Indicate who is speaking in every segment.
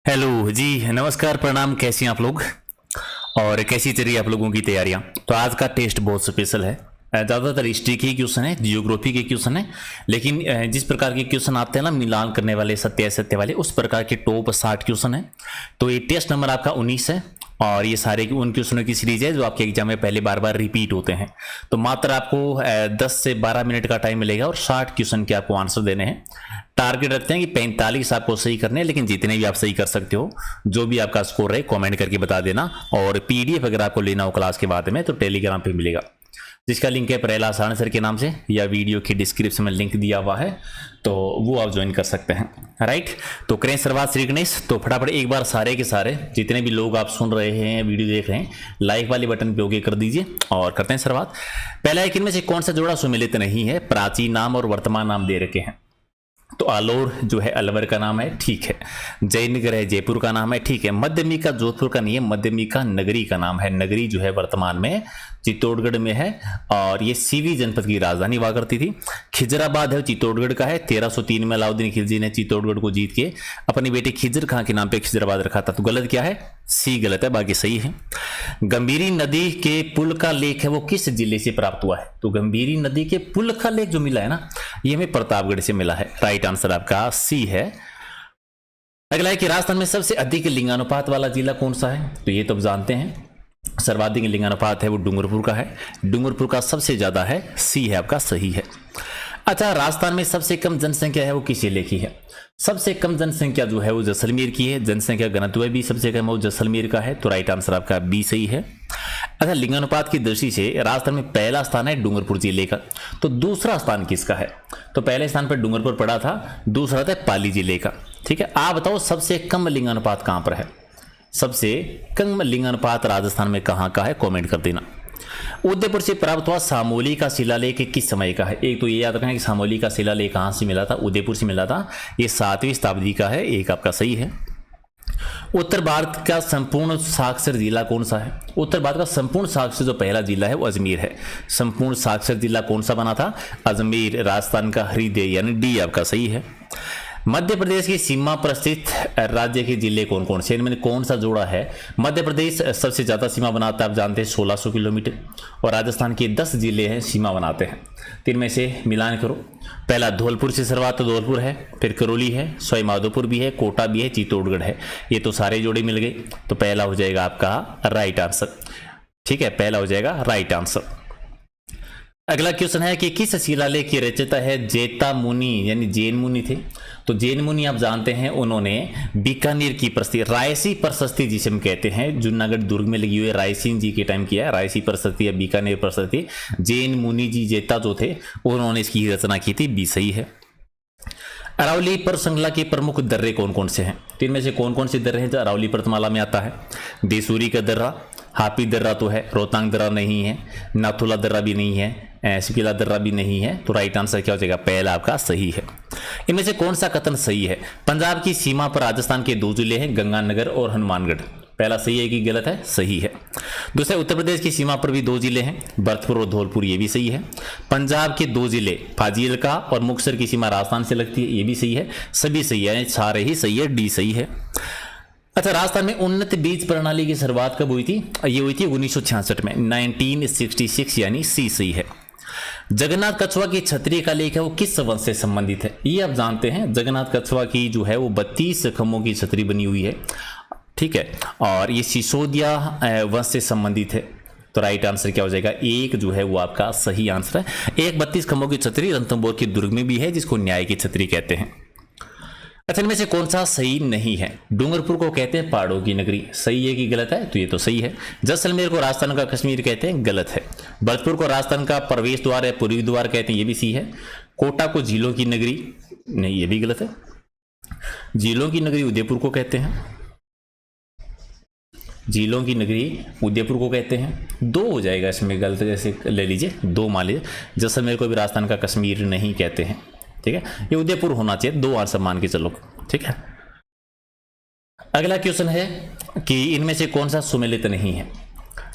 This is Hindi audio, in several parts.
Speaker 1: हेलो जी, नमस्कार, प्रणाम। कैसी हैं आप लोग और कैसी चल रही है आप लोगों की तैयारियां? तो आज का टेस्ट बहुत स्पेशल है। ज़्यादातर हिस्ट्री के क्वेश्चन है, जियोग्राफी के क्वेश्चन है, लेकिन जिस प्रकार के क्वेश्चन आते हैं ना, मिलान करने वाले, सत्य असत्य वाले, उस प्रकार के टॉप 60 क्वेश्चन है। तो ये टेस्ट नंबर आपका 19 है और ये सारे उन क्वेश्चनों की सीरीज है जो आपके एग्जाम में पहले बार बार रिपीट होते हैं। तो मात्र आपको 10 से 12 मिनट का टाइम मिलेगा और 60 क्वेश्चन के आपको आंसर देने हैं। टारगेट रखते हैं कि 45 आपको सही करने हैं, लेकिन जितने भी आप सही कर सकते हो, जो भी आपका स्कोर है कमेंट करके बता देना। और पीडीएफ अगर आपको लेना हो क्लास के बाद में तो टेलीग्राम पे मिलेगा, जिसका लिंक है परेला आसान सर के नाम से, या वीडियो की डिस्क्रिप्शन में लिंक दिया हुआ है, तो वो आप ज्वाइन कर सकते हैं। राइट, तो करें शुरुआत श्री गणेश। तो फटाफट एक बार सारे के सारे जितने भी लोग आप सुन रहे हैं, वीडियो देख रहे हैं, लाइक वाले बटन पे ओके कर दीजिए और करते हैं शुरुआत। पहला एक, इनमें से कौन सा जोड़ा सुमेलित नहीं है? प्राचीन नाम और वर्तमान नाम दे रखे हैं। तो आलोर जो है अलवर का नाम है, ठीक है। जयनगर है जयपुर का नाम है, ठीक है। मध्यमिका जोधपुर का नहीं है, मध्यमिका नगरी का नाम है। नगरी जो है वर्तमान में चित्तौड़गढ़ में है और ये सीवी जनपद की राजधानी हुआ करती थी। खिजराबाद है चित्तौड़गढ़ का है। 1303 में अलाउद्दीन खिलजी ने चित्तौड़गढ़ को जीत के अपनी बेटे खिजर खां के नाम पे खिजराबाद रखा था। तो गलत क्या है? सी गलत है, बाकी सही है। गंभीरी नदी के पुल का लेख है वो किस जिले से प्राप्त हुआ है? तो गंभीरी नदी के पुल का लेख जो मिला है ना, ये हमें प्रतापगढ़ से मिला है। राइट आंसर आपका सी है। अगला है कि राजस्थान में सबसे अधिक लिंगानुपात वाला जिला कौन सा है? तो ये तो आप जानते हैं, सर्वाधिक लिंगानुपात है वो डूंगरपुर का है। डूंगरपुर का सबसे ज्यादा है, सी है आपका सही है। अच्छा, राजस्थान में सबसे कम जनसंख्या है वो किस जिले की है? सबसे कम जनसंख्या जो है वो जैसलमेर की है। जनसंख्या घनत्व भी सबसे कम वो जैसलमेर का है। तो राइट आंसर आपका बी सही है। अच्छा, लिंगानुपात की दृष्टि से राजस्थान में पहला स्थान है डूंगरपुर जिले का। तो दूसरा स्थान किसका है? तो पहले स्थान पर डूंगरपुर पड़ा था, दूसरा था पाली जिले का। ठीक है, आप बताओ सबसे कम लिंगानुपात कहां पर है? सबसे कम लिंगानुपात राजस्थान में कहां का है? कमेंट कर देना। उदयपुर से प्राप्त हुआ सामोली का शिलालेख किस समय का है? एक तो ये याद रखना कि सामोली का शिलालेख कहां से मिला था? उदयपुर से मिला था। ये 7वीं शताब्दी का है, एक आपका सही है। उत्तर भारत का संपूर्ण साक्षर जिला कौन सा है? उत्तर भारत का संपूर्ण साक्षर जो पहला जिला है वो अजमेर है। संपूर्ण साक्षर जिला कौन सा बना था? अजमेर। राजस्थान का हृदय यानी डी आपका सही है। मध्य प्रदेश की सीमा पर स्थित राज्य के जिले कौन कौन से? इनमें कौन सा जोड़ा है? मध्य प्रदेश सबसे ज्यादा सीमा बनाता है, आप जानते हैं 1600 किलोमीटर, और राजस्थान के 10 जिले हैं सीमा बनाते हैं। तो इनमें से मिलान करो। पहला धौलपुर से शुरुआत, तो धौलपुर है, फिर करौली है, सवाई माधोपुर भी है, कोटा भी है, चित्तौड़गढ़ है। ये तो सारे जोड़े मिल गए। तो पहला हो जाएगा आपका राइट आंसर। ठीक है, पहला हो जाएगा राइट आंसर। अगला क्वेश्चन है कि किस शिलालेख की रचयिता है जैता मुनि, यानी जैन मुनि थे। तो जैन मुनि आप जानते हैं, उन्होंने बीकानेर की प्रशस्ति, रायसी प्रशस्ति जिसे हम कहते हैं, जूनागढ़ दुर्ग में लगी हुई रायसिंह जी के टाइम किया है, रायसी प्रशस्ति या बीकानेर प्रशस्ति। जैन मुनि जी जैता जो थे, उन्होंने इसकी रचना की थी। बी सही है। अरावली पर श्रृंखला के प्रमुख दर्रे कौन कौन से हैं? तो इनमें से कौन कौन से दर्रे हैं जो अरावली पर्वतमाला में आता है? देसूरी का दर्रा, हापी दर्रा तो है, रोहतांग दर्रा नहीं है, नाथुला दर्रा भी नहीं है, सिकिला दर्रा भी नहीं है। तो राइट आंसर क्या हो जाएगा? पहला आपका सही है। इनमें से कौन सा कथन सही है? पंजाब की सीमा पर राजस्थान के 2 जिले हैं, गंगानगर और हनुमानगढ़। पहला सही है कि गलत है? सही है। दूसरा, उत्तर प्रदेश की सीमा पर भी 2 जिले हैं, भरतपुर और धौलपुर, ये भी सही है। पंजाब के 2 जिले फाजिलका और मुक्तसर की सीमा राजस्थान से लगती है, ये भी सही है। सभी सही है, सारे ही सही है, डी सही है। अच्छा, राजस्थान में उन्नत बीज प्रणाली की शुरुआत कब हुई थी? ये हुई थी 1966 में, 1966, यानी सी सही है। जगन्नाथ कछुआ की छतरी का लेख है वो किस वंश से संबंधित है? ये आप जानते हैं, जगन्नाथ कछुआ की जो है वो 32 खंभों की छतरी बनी हुई है। ठीक है, और ये सिसोदिया वंश से संबंधित है। तो राइट आंसर क्या हो जाएगा? एक जो है वो आपका सही आंसर है। एक 32 खंभों की छतरी रणथंभौर के दुर्ग में भी है, जिसको न्याय की छतरी कहते हैं। अच्छा, इनमें से कौन सा सही नहीं है? डूंगरपुर को कहते हैं पहाड़ों की नगरी, सही है कि गलत है? तो ये तो सही है। जैसलमेर को राजस्थान का कश्मीर कहते हैं, गलत है। भरतपुर को राजस्थान का प्रवेश द्वार है, पूर्वी द्वार कहते हैं, ये भी सही है। कोटा को झीलों की नगरी, नहीं, ये भी गलत है। झीलों की नगरी उदयपुर को कहते हैं, झीलों की नगरी उदयपुर को कहते हैं। 2 हो जाएगा इसमें, गलत जैसे ले लीजिए, 2 मान लीजिए। जैसलमेर को भी राजस्थान का कश्मीर नहीं कहते हैं। ठीक है, ये उदयपुर होना चाहिए, 2 आंसर मान के चलो। ठीक है, अगला क्वेश्चन है कि इनमें से कौन सा सुमेलित नहीं है?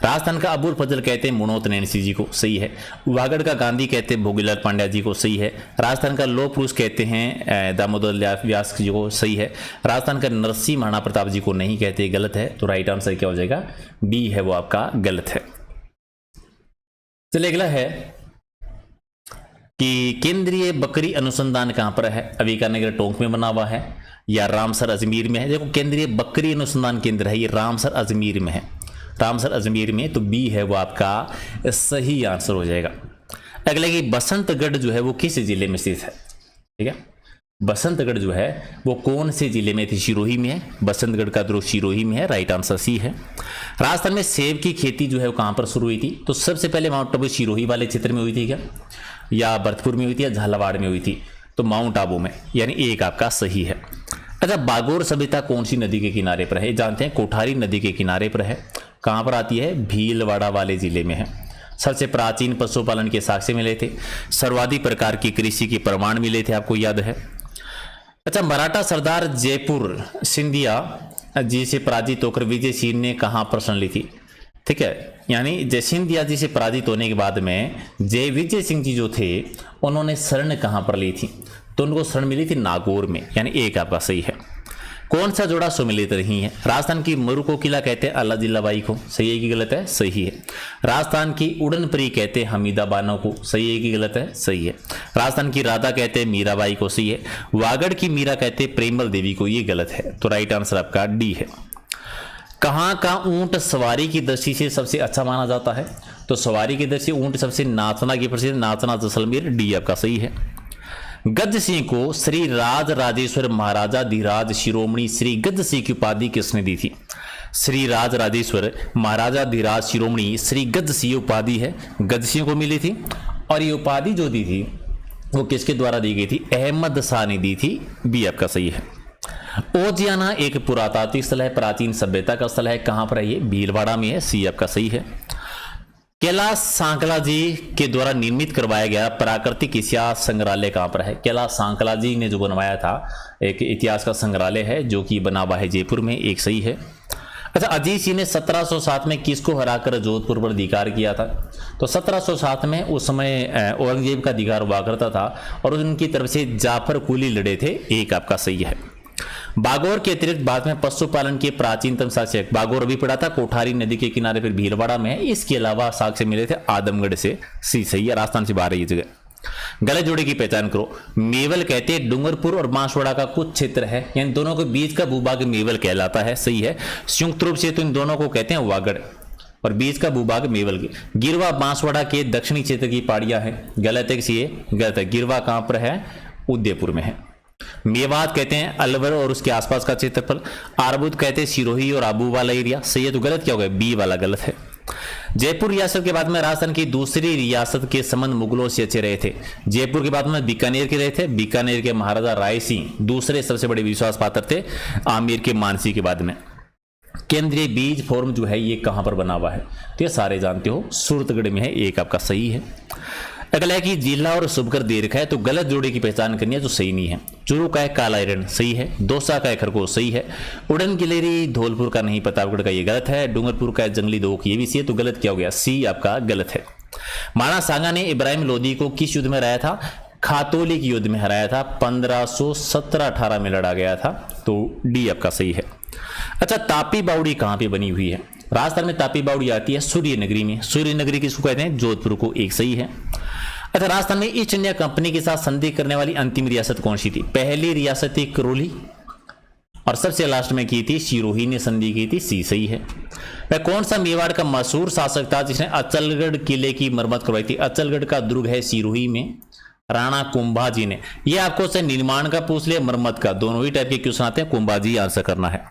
Speaker 1: राजस्थान का अबुल फजल कहते हैं मुनोत नैनसी जी को, सही है। वागड़ का गांधी कहते हैं भोगीलाल पांड्या जी को, सही है। राजस्थान का लोह पुरुष कहते हैं दामोदर व्यास जी को, सही है। राजस्थान का नरसिंह महाराणा प्रताप जी को नहीं कहते, गलत है। तो राइट आंसर क्या हो जाएगा, बी है वो आपका गलत है। चलिए अगला है कि केंद्रीय बकरी अनुसंधान कहां पर है, बीकानेर टोंक में बना हुआ है या रामसर अजमेर में है। देखो केंद्रीय बकरी अनुसंधान केंद्र है ये रामसर अजमेर में है, रामसर अजमेर में, तो बी है वो आपका सही आंसर हो जाएगा। अगला कि बसंतगढ़ जो है वो किस जिले में स्थित है, ठीक है। बसंतगढ़ जो है वो कौन से जिले में थी, सिरोही में है। बसंतगढ़ का ध्रुव सिरोही में है, राइट आंसर सी है। राजस्थान में सेब की खेती जो है वो कहां पर शुरू हुई थी, तो सबसे पहले माउंट आबू सिरोही वाले क्षेत्र में हुई थी क्या, या भरतपुर में हुई थी, या झालावाड़ में हुई थी, तो माउंट आबू में, यानी एक आपका सही है। अच्छा, बागोर सभ्यता कौन सी नदी के किनारे पर है, जानते हैं कोठारी नदी के किनारे पर है। कहां पर आती है, भीलवाड़ा वाले जिले में है। सबसे प्राचीन पशुपालन के साक्ष्य मिले थे, सर्वाधिक प्रकार की कृषि के प्रमाण मिले थे, आपको याद है। अच्छा, मराठा सरदार जयपुर सिंधिया जी से पराजित होकर विजय सिंह ने कहां पर शरण ली थी, ठीक है। यानी जय सिंधिया जी से पराजित होने के बाद में जय विजय सिंह जी जो थे उन्होंने शरण कहां पर ली थी, तो उनको शरण मिली थी नागौर में, यानी एक आपका सही है। कौन सा जोड़ा सुमिलित नहीं है, राजस्थान की मरु को किला कहते हैं अल्लाह जिल्लाबाई को, सही है कि गलत है, सही है। राजस्थान की उड़न परी कहते हैं हमीदा बानो को, सही है कि गलत है, सही है। राजस्थान की राधा कहते हैं मीराबाई को, सही है। वागड़ की मीरा कहते हैं प्रेमल देवी को, ये गलत है। तो राइट आंसर आपका डी है। कहाँ का ऊंट सवारी की दृष्टि से सबसे अच्छा माना जाता है, तो सवारी की दृष्टि ऊंट सबसे नाचना की प्रसिद्ध नाचना जैसलमेर, डी आपका सही है। गज सिंह को श्री राज राजेश्वर महाराजा धीराज शिरोमणि श्री गज सिंह की उपाधि किसने दी थी, श्री राज राजेश्वर महाराजा धीराज शिरोमणि श्री गज सिंह उपाधि है, गज सिंह को मिली थी। और ये उपाधि जो दी थी वो किसके द्वारा दी गई थी, अहमद शाह ने दी थी, बी आपका सही है। ओजियाना एक पुरातात्विक स्थल है, प्राचीन सभ्यता का स्थल है, कहां पर है ये, भीलवाड़ा में है, सी आपका सही है। कैलाश सांकला जी के द्वारा निर्मित करवाया गया प्राकृतिक इतिहास संग्रहालय कहां पर है, कैलाश सांकला जी ने जो बनवाया था एक इतिहास का संग्रहालय है जो कि बना हुआ है जयपुर में, एक सही है। अच्छा, अजीत सिंह ने 1707 में किसको हराकर जोधपुर पर अधिकार किया था, तो 1707 में उस समय औरंगजेब का अधिकार हुआ करता था और उनकी तरफ से जाफर कुली लड़े थे, एक आपका सही है। बागौर के अतिरिक्त बाद में पशुपालन के प्राचीनतम साक्ष्य, बागौर अभी पड़ा था कोठारी नदी के किनारे पर भीलवाड़ा में है, इसके अलावा साक्ष्य मिले थे आदमगढ़ से, सी सही है। राजस्थान से बाहर है ये जगह। गलत जोड़े की पहचान करो, मेवल कहते हैं डूंगरपुर और बांसवाड़ा का कुछ क्षेत्र है, यानी दोनों के बीच का भूभाग मेवल कहलाता है, सही है। संयुक्त रूप से तो इन दोनों को कहते हैं वागड़ और बीच का भूभाग मेवल की। गिरवा बांसवाड़ा के दक्षिणी क्षेत्र की पहाड़ियां हैं, गलत है किसी, गलत है। गिरवा कहां पर है, उदयपुर में है। मेवात कहते हैं अलवर और उसके आसपास का क्षेत्रफल। आरबुद कहते हैं सिरोही और आबू वाला एरिया, सही है। तो गलत क्या होगा, बी वाला गलत है। जयपुर रियासत के बाद में राजस्थान की दूसरी रियासत के संबंध मुगलों से अच्छे रहे थे। जयपुर के बाद में बीकानेर के रहे थे, बीकानेर के महाराजा राय सिंह दूसरे सबसे बड़े विश्वास पात्र थे आमेर के मानसी के बाद में। केंद्रीय बीज फोरम जो है ये कहां पर बना हुआ है, तो ये सारे जानते हो सूरतगढ़ में है, एक आपका सही है। अगला है कि जिला और शुभकर दीर्घ है, तो गलत जोड़े की पहचान करनी है जो सही नहीं है। चुरू का है काला हिरण, सही है। दौसा का है खरगोश, सही है। उड़न गिलेरी धौलपुर का नहीं, प्रतापगढ़ का ये गलत है। डूंगरपुर का है जंगली दोक, ये भी सही है। तो गलत क्या हो गया, सी आपका गलत है। महाराणा सांगा ने इब्राहिम लोदी को किस युद्ध में हराया था, खातौली के युद्ध में हराया था, 1517-18 में लड़ा गया था, तो डी आपका सही है। अच्छा, तापी बावड़ी कहां पे बनी हुई है, राजस्थान में तापी बावड़ी आती है सूर्य नगरी में। सूर्य नगरी किसको कहते हैं, जोधपुर को, एक सही है। अच्छा, राजस्थान में ईस्ट इंडिया कंपनी के साथ संधि करने वाली अंतिम रियासत कौन सी थी, पहली रियासत थी करौली और सबसे लास्ट में की थी सिरोही ने संधि की थी, सी सही है। वह कौन सा मेवाड़ का मशहूर शासक था जिसने अचलगढ़ किले की मरम्मत करवाई थी, अचलगढ़ का दुर्ग है सिरोही में, राणा कुंभाजी ने। यह आपको से निर्माण का पूछ लिया, मरम्मत का, दोनों ही टाइप के क्वेश्चन आते हैं, कुंभाजी आंसर करना है।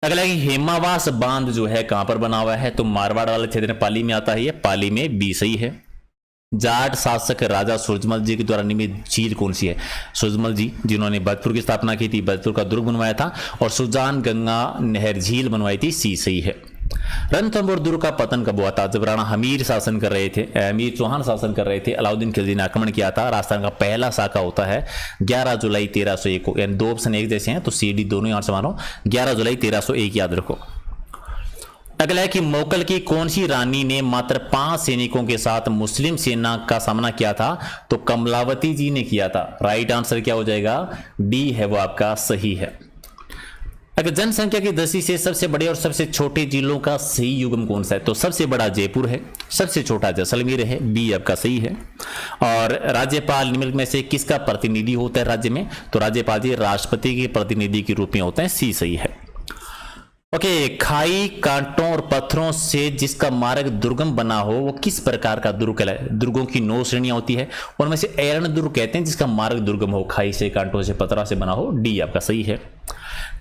Speaker 1: अगला कि हेमावास बांध जो है कहां पर बना हुआ है, तो मारवाड़ वाले क्षेत्र में पाली में आता है, ये पाली में, बी सही है। जाट शासक राजा सूरजमल जी के द्वारा निर्मित झील कौन सी है, सूरजमल जी जिन्होंने भरतपुर की स्थापना की थी, भरतपुर का दुर्ग बनवाया था और सुजान गंगा नहर झील बनवाई थी, सी सही है। रणथंभौर दुर्ग का पतन कब हुआ था, जब राणा हमीर शासन कर रहे थे, हमीर चौहान शासन कर रहे थे, अलाउद्दीन खिलजी ने आक्रमण किया था। राजस्थान का पहला साका होता है 11 जुलाई 1301 को, यानी 2 ऑप्शन एक जैसे हैं, तो सी डी दोनों आंसर मानो, 11 जुलाई 1301 याद रखो। अगला है कि मोकल की कौन सी रानी ने मात्र 5 सैनिकों के साथ मुस्लिम सेना का सामना किया था? तो कमलावती जी ने किया था। राइट आंसर क्या हो जाएगा? डी है वो आपका सही है। अगर जनसंख्या की दृष्टि से सबसे बड़े और सबसे छोटे जिलों का सही युग्म कौन सा है? तो सबसे बड़ा जयपुर है, सबसे छोटा जैसलमेर है, बी आपका सही है। और राज्यपाल निम्नलिखित में से किसका प्रतिनिधि होता है राज्य में? तो राज्यपाल जी राष्ट्रपति के प्रतिनिधि के रूप में होते हैं, सी सही है। ओके, खाई, कांटों और पत्थरों से जिसका मार्ग दुर्गम बना हो वो किस प्रकार का दुर्ग कहलाए? दुर्गों की 9 श्रेणियां होती है, उनमें से एरण दुर्ग कहते हैं जिसका मार्ग दुर्गम हो, खाई से, कांटों से, पत्थरों से बना हो, डी आपका सही है।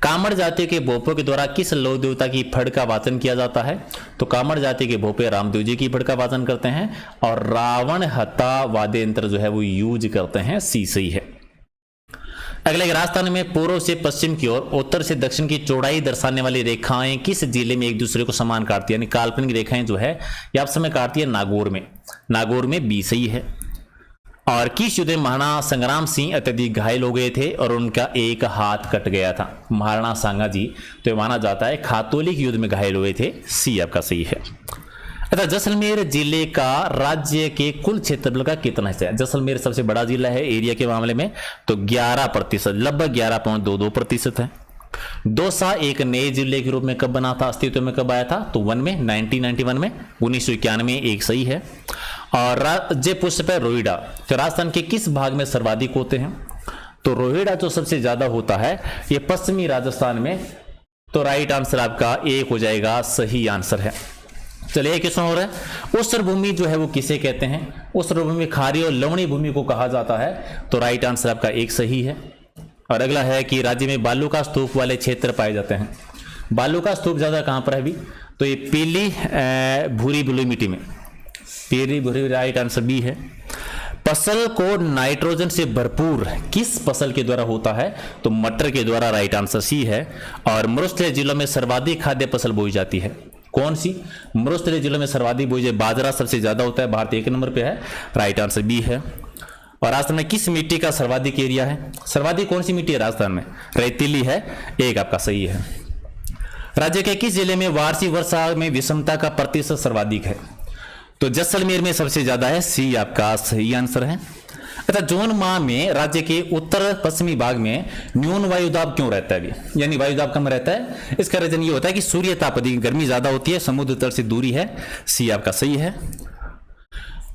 Speaker 1: कामड़ जाति के भोपों के द्वारा किस लौह देवता की फड़ का वाचन किया जाता है? तो कामड़ जाति के भोपे रामदेव जी की फड़ का वाचन करते हैं और रावण हत्ता वाद्य यंत्र जो है वो यूज करते हैं, सी सही है। अगले, राजस्थान में पूर्व से पश्चिम की ओर, उत्तर से दक्षिण की चौड़ाई दर्शाने वाली रेखाएं किस जिले में एक दूसरे को समान काटती है? यानी काल्पनिक रेखाएं जो है ये आप समय काटती है नागौर में, नागौर में बी सही है। और किस युद्ध में महाराणा संग्राम सिंह अत्यधिक घायल हो गए थे और उनका एक हाथ कट गया था? महाराणा सांगा जी तो माना जाता है खातौली के युद्ध में घायल हुए थे, सी आपका सही है। अच्छा, जैसलमेर जिले का राज्य के कुल क्षेत्रफल का कितना हिस्सा है? जैसलमेर सबसे बड़ा जिला है एरिया के मामले में, तो 11%, लगभग 11.22% है। दौसा एक नए जिले के रूप में कब बना था, अस्तित्व में कब आया था? तो 1991 में, 1991 में, एक सही है। और राज्य पुष्प है रोहिड़ा, तो राजस्थान के किस भाग में सर्वाधिक होते हैं? तो रोहिड़ा जो सबसे ज्यादा होता है ये पश्चिमी राजस्थान में, तो राइट आंसर आपका एक हो जाएगा, सही आंसर है। चलिए एक क्वेश्चन हो रहा है, उस्र भूमि जो है वो किसे कहते हैं? उस्र भूमि खारी और लवणी भूमि को कहा जाता है, तो राइट आंसर आपका एक सही है। और अगला है कि राज्य में बालू का स्तूप वाले क्षेत्र पाए जाते हैं। बालू का स्तूप ज्यादा कहां पर है अभी? तो ये पीली भूरी बलुई मिट्टी में, पीली भूरी, राइट आंसर बी है। फसल को नाइट्रोजन से भरपूर किस फसल के द्वारा होता है? तो मटर के द्वारा, राइट आंसर सी है। और मरुस्थलीय जिलों में सर्वाधिक खाद्य फसल बोई जाती है, कौन सी? मरुस्थलीय जिलों में सर्वाधिक बोई जाती, बाजरा सबसे ज्यादा होता है, भारत 1 नंबर पे है, राइट आंसर बी है। और राजस्थान में किस मिट्टी का सर्वाधिक एरिया है? सर्वाधिक कौन सी मिट्टी है राजस्थान में? रेतीली है, एक आपका सही है। राज्य के किस जिले में वार्षिक वर्षा में विषमता का प्रतिशत सर्वाधिक है? तो जैसलमेर में सबसे ज्यादा है, सी आपका सही आंसर है। अच्छा, जून माह में राज्य के उत्तर पश्चिमी भाग में न्यून वायुदाब क्यों रहता है अभी, यानी वायुदाब कम रहता है? इसका रीजन ये होता है कि सूर्य ताप अधिक, गर्मी ज्यादा होती है, समुद्र तल से दूरी है, सी आपका सही है।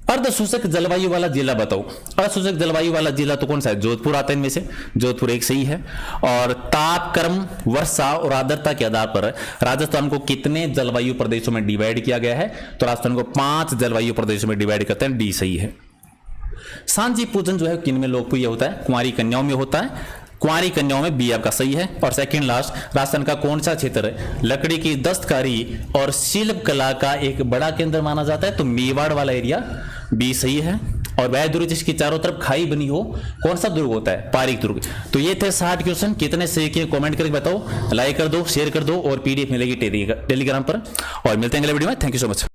Speaker 1: अर्धशुष्क जलवायु वाला जिला बताओ। अर्धशुष्क जलवायु वाला जिला तो कौन सा है? जोधपुर आता है इनमें से, जोधपुर एक सही है। और तापक्रम, वर्षा और आर्द्रता के आधार पर राजस्थान को कितने जलवायु प्रदेशों में डिवाइड किया गया है? तो राजस्थान को 5 जलवायु प्रदेशों में डिवाइड करते हैं, डी सही है। सांझी पूजन जो है किन में लोकप्रिय होता है? कुंवारी कन्याओं में होता है, कुंवारी कन्याओं में बी आपका सही है। और सेकंड लास्ट, राजस्थान का कौन सा क्षेत्र है लकड़ी की दस्तकारी और शिल्प कला का एक बड़ा केंद्र माना जाता है? तो मेवाड़ वाला एरिया, बी सही है। और वह दुर्ग जिसकी चारों तरफ खाई बनी हो, कौन सा दुर्ग होता है? पारीक दुर्ग। तो ये थे 60 क्वेश्चन, कितने सही किए कमेंट करके बताओ, लाइक कर दो, शेयर कर दो और पीडीएफ मिलेगी टेलीग्राम पर। और मिलते हैं अगले वीडियो में, थैंक यू सो मच।